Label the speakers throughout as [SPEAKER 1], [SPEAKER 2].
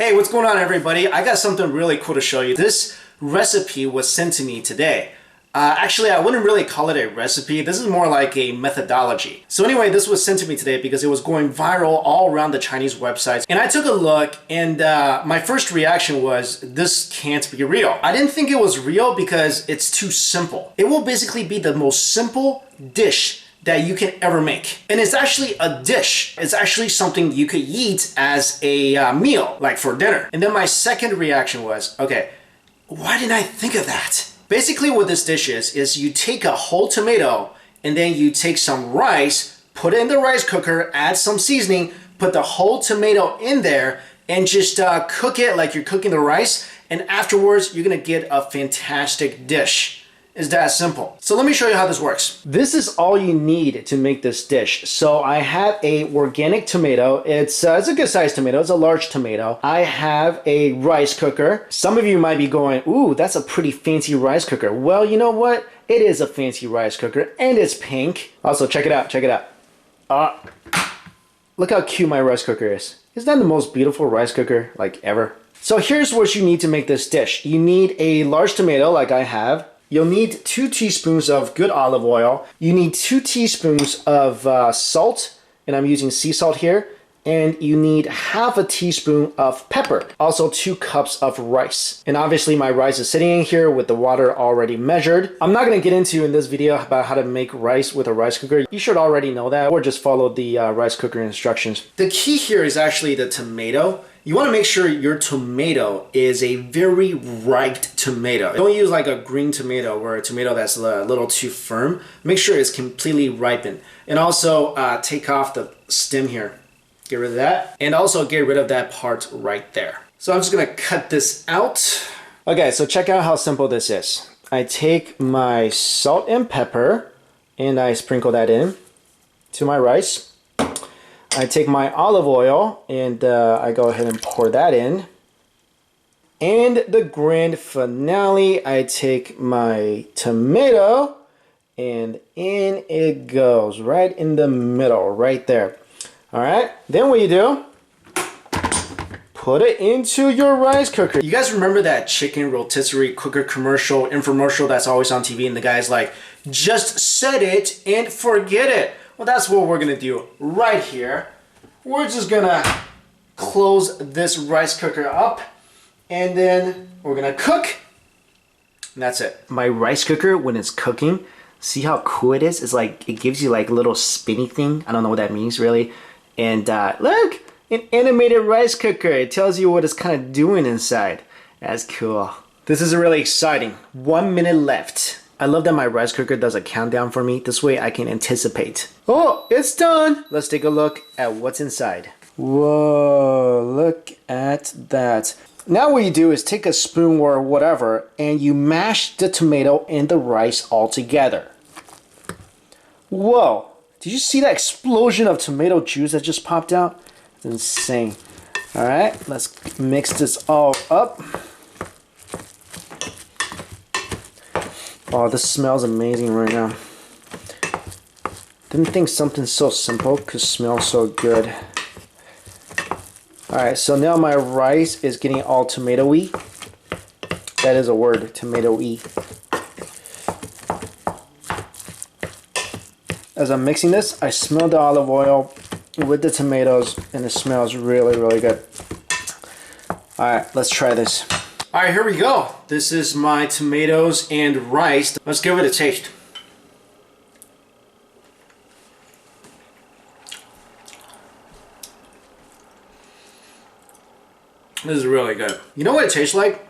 [SPEAKER 1] Hey, what's going on everybody? I got something really cool to show you. This recipe was sent to me today. Actually, I wouldn't really call it a recipe. This is more like a methodology. So anyway, this was sent to me today because it was going viral all around the Chinese websites. And I took a look and my first reaction was, this can't be real. I didn't think it was real because it's too simple. It will basically be the most simple dish that you can ever make. And it's actually a dish. It's actually something you could eat as a meal, like for dinner. And then my second reaction was, okay, why didn't I think of that? Basically what this dish is you take a whole tomato and then you take some rice, put it in the rice cooker, add some seasoning, put the whole tomato in there and just cook it like you're cooking the rice. And afterwards, you're gonna get a fantastic dish. It's that simple. So let me show you how this works. This is all you need to make this dish. So I have a organic tomato. It's a good sized tomato. It's a large tomato. I have a rice cooker. Some of you might be going, ooh, that's a pretty fancy rice cooker. Well, you know what? It is a fancy rice cooker and it's pink. Also, check it out, check it out. Look how cute my rice cooker is. Isn't that the most beautiful rice cooker like ever? So here's what you need to make this dish. You need a large tomato like I have. You'll need 2 teaspoons of good olive oil. You need 2 teaspoons of salt, and I'm using sea salt here. And you need half a teaspoon of pepper. Also 2 cups of rice. And obviously my rice is sitting in here with the water already measured. I'm not gonna get into in this video about how to make rice with a rice cooker. You should already know that, or just follow the rice cooker instructions. The key here is actually the tomato. You want to make sure your tomato is a very ripe tomato. Don't use like a green tomato or a tomato that's a little too firm. Make sure it's completely ripened. And also take off the stem here. Get rid of that. And also get rid of that part right there. So I'm just going to cut this out. Okay, so check out how simple this is. I take my salt and pepper and I sprinkle that in to my rice. I take my olive oil and I go ahead and pour that in. And the grand finale, I take my tomato and in it goes, right in the middle, right there. All right, then what you do, put it into your rice cooker. You guys remember that chicken rotisserie cooker commercial, infomercial that's always on TV and the guy's like, just set it and forget it. Well, that's what we're gonna do right here. We're just gonna close this rice cooker up and then we're gonna cook and that's it. My rice cooker, when it's cooking, see how cool it is? It's like, it gives you like a little spinny thing. I don't know what that means really. And look, an animated rice cooker. It tells you what it's kind of doing inside. That's cool. This is really exciting. 1 minute left. I love that my rice cooker does a countdown for me. This way I can anticipate. Oh, it's done. Let's take a look at what's inside. Whoa, look at that. Now what you do is take a spoon or whatever and you mash the tomato and the rice all together. Whoa, did you see that explosion of tomato juice that just popped out? It's insane. All right, let's mix this all up. Oh, this smells amazing right now. Didn't think something so simple could smell so good. Alright, so now my rice is getting all tomatoey. That is a word, tomatoey. As I'm mixing this, I smell the olive oil with the tomatoes and it smells really, really good. Alright, let's try this. Alright, here we go. This is my tomatoes and rice. Let's give it a taste. This is really good. You know what it tastes like?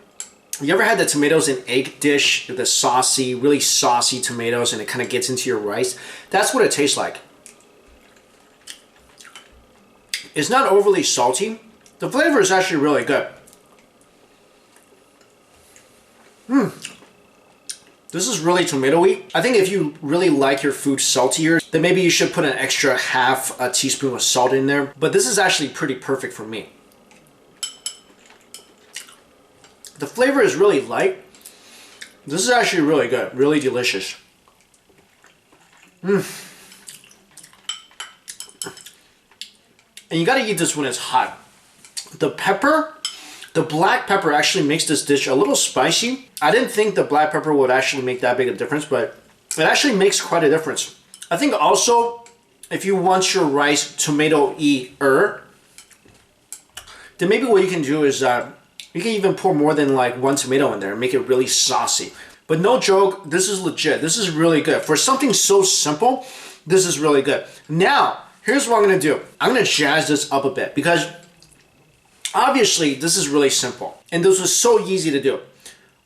[SPEAKER 1] You ever had the tomatoes and egg dish, the saucy, really saucy tomatoes, and it kind of gets into your rice? That's what it tastes like. It's not overly salty. The flavor is actually really good. This is really tomatoey. I think if you really like your food saltier, then maybe you should put an extra half a teaspoon of salt in there. But this is actually pretty perfect for me. The flavor is really light. This is actually really good, really delicious. And you gotta eat this when it's hot. The pepper The black pepper actually makes this dish a little spicy. I didn't think the black pepper would actually make that big a difference, but it actually makes quite a difference. I think also, if you want your rice tomato-y-er, then maybe what you can do is you can even pour more than like 1 tomato in there and make it really saucy. But no joke, this is legit. This is really good. For something so simple, this is really good. Now, here's what I'm gonna do. I'm gonna jazz this up a bit because obviously this is really simple and this was so easy to do.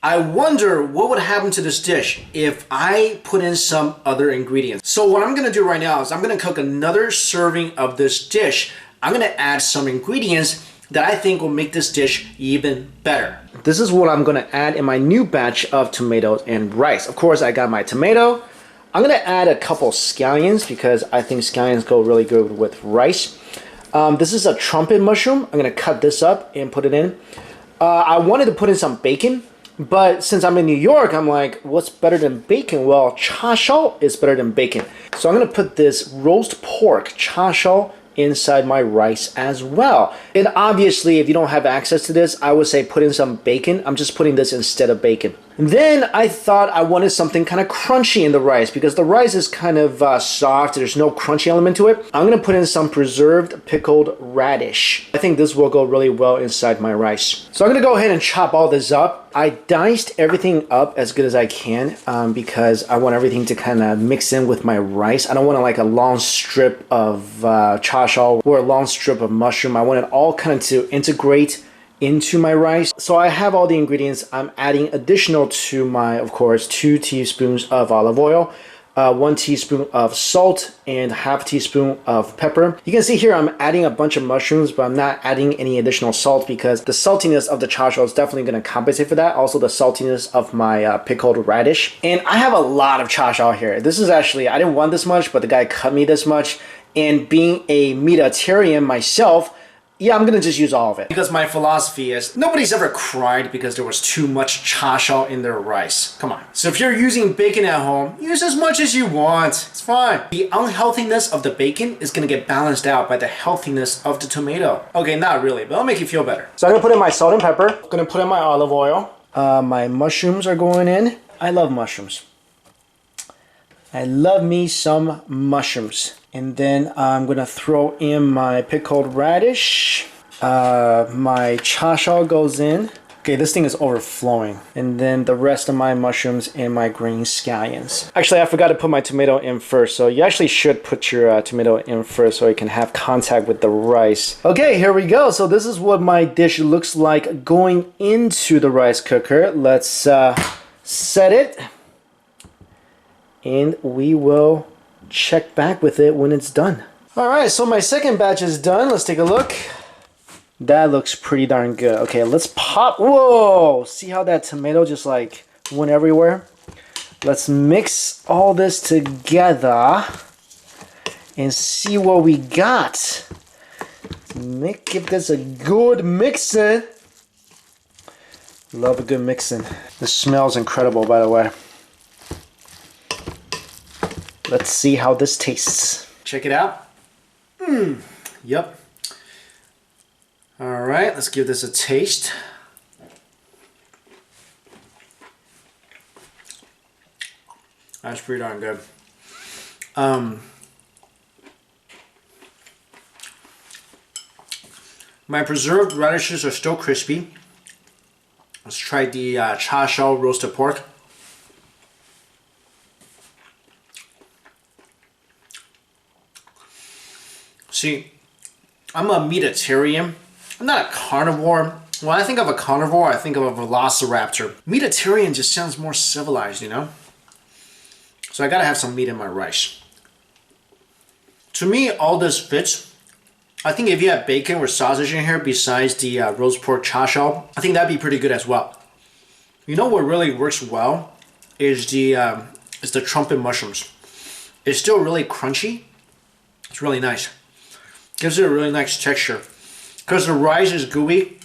[SPEAKER 1] I wonder what would happen to this dish if I put in some other ingredients. So what I'm gonna do right now is I'm gonna cook another serving of this dish. I'm gonna add some ingredients that I think will make this dish even better. This is what I'm gonna add in my new batch of tomatoes and rice. Of course, I got my tomato. I'm gonna add a couple scallions because I think scallions go really good with rice. This is a trumpet mushroom. I'm gonna cut this up and put it in. I wanted to put in some bacon, but since I'm in New York, I'm like, what's better than bacon? Well, cha shao is better than bacon. So I'm gonna put this roast pork cha shao inside my rice as well. And obviously, if you don't have access to this, I would say put in some bacon. I'm just putting this instead of bacon. And then I thought I wanted something kind of crunchy in the rice because the rice is kind of soft. There's no crunchy element to it. I'm gonna put in some preserved pickled radish. I think this will go really well inside my rice. So I'm gonna go ahead and chop all this up. I diced everything up as good as I can because I want everything to kind of mix in with my rice. I don't want like a long strip of cha shao or a long strip of mushroom. I want it all kind of to integrate into my rice. So I have all the ingredients. I'm adding additional to my, of course, 2 teaspoons of olive oil, 1 teaspoon of salt, and half teaspoon of pepper. You can see here I'm adding a bunch of mushrooms, but I'm not adding any additional salt because the saltiness of the cha shao is definitely going to compensate for that. Also the saltiness of my pickled radish. And I have a lot of cha shao here. This is actually, I didn't want this much, but the guy cut me this much. And being a meatitarian myself, yeah, I'm gonna just use all of it. Because my philosophy is, nobody's ever cried because there was too much cha shao in their rice. Come on. So if you're using bacon at home, use as much as you want. It's fine. The unhealthiness of the bacon is gonna get balanced out by the healthiness of the tomato. Okay, not really, but it'll make you feel better. So I'm gonna put in my salt and pepper. I'm gonna put in my olive oil. My mushrooms are going in. I love mushrooms. I love me some mushrooms. And then I'm gonna throw in my pickled radish. My cha shao goes in. Okay, this thing is overflowing. And then the rest of my mushrooms and my green scallions. Actually, I forgot to put my tomato in first. So you actually should put your tomato in first so it can have contact with the rice. Okay, here we go. So this is what my dish looks like going into the rice cooker. Let's set it. And we will check back with it when it's done. All right, so my second batch is done. Let's take a look. That looks pretty darn good. Okay, let's pop. Whoa, see how that tomato just like went everywhere? Let's mix all this together and see what we got. Give this a good mixing. Love a good mixing. This smells incredible, by the way. Let's see how this tastes. Check it out. Yep. All right, let's give this a taste. That's pretty darn good. My preserved radishes are still crispy. Let's try the cha shao roasted pork. See, I'm a meatitarian. I'm not a carnivore. When I think of a carnivore, I think of a velociraptor. Meatitarian just sounds more civilized, you know? So I gotta have some meat in my rice. To me, all this fits. I think if you have bacon or sausage in here besides the roast pork cha shao, I think that'd be pretty good as well. You know what really works well is the trumpet mushrooms. It's still really crunchy. It's really nice. Gives it a really nice texture. Because the rice is gooey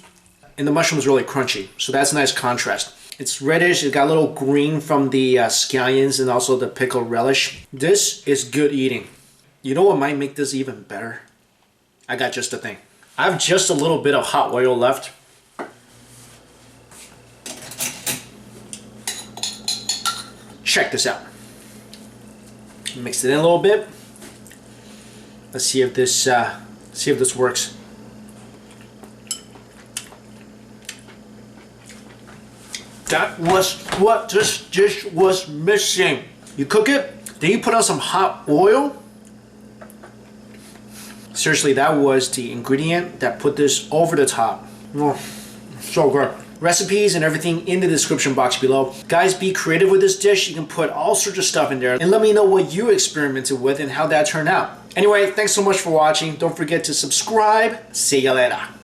[SPEAKER 1] and the mushroom is really crunchy. So that's a nice contrast. It's reddish, it got a little green from the scallions and also the pickled relish. This is good eating. You know what might make this even better? I got just the thing. I have just a little bit of hot oil left. check this out. Mix it in a little bit. Let's see if this works. That was what this dish was missing. You cook it, then you put on some hot oil. Seriously, that was the ingredient that put this over the top. Oh, so good. Recipes and everything in the description box below. Guys, be creative with this dish. You can put all sorts of stuff in there and let me know what you experimented with and how that turned out. Anyway, thanks so much for watching. Don't forget to subscribe. See you later.